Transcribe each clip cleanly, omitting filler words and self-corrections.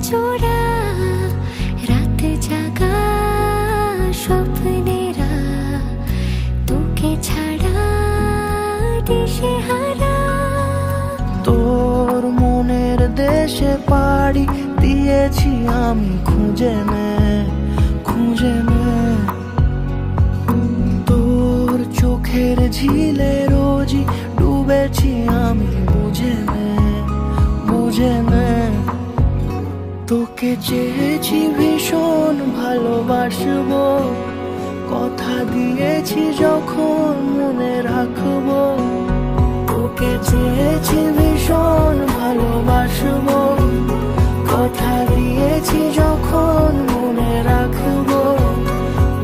চোরা রাত জাগা স্বপ্নেরা তোকে ছাড়া দিশেহারা। তোর মনের দেশে পাড়ি দিয়েছি আমি খুঁজে নে তোর চোখের ঝিলে রোজই ডুবেছি আমি বুঝে নে তোকে চেয়েছি ভীষণ ভালোবাসবো, কথা দিয়েছি যখন মনে রাখবো। তোকে চেয়েছি ভীষণ ভালোবাসবো, কথা দিয়েছি যখন মনে রাখবো।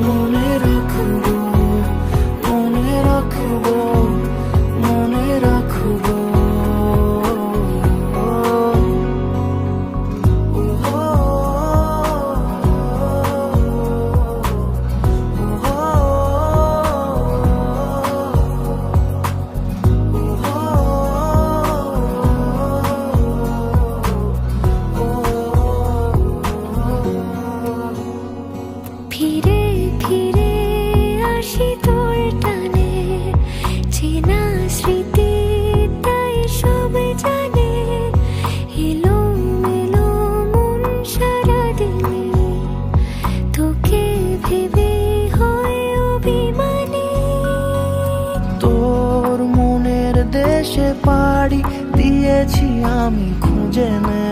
মনে রাখবো, মনে রাখবো, মনে রাখবো। ফিরে ফিরে আসি তোর টানে, চেনা স্মৃতি তাই সব জানে। এলো মেলো মন সারাদিনে, তোকে ভেবে হয় অভিমানী। তোর মনের দেশে পাড়ি দিয়েছি আমি খুঁজে নে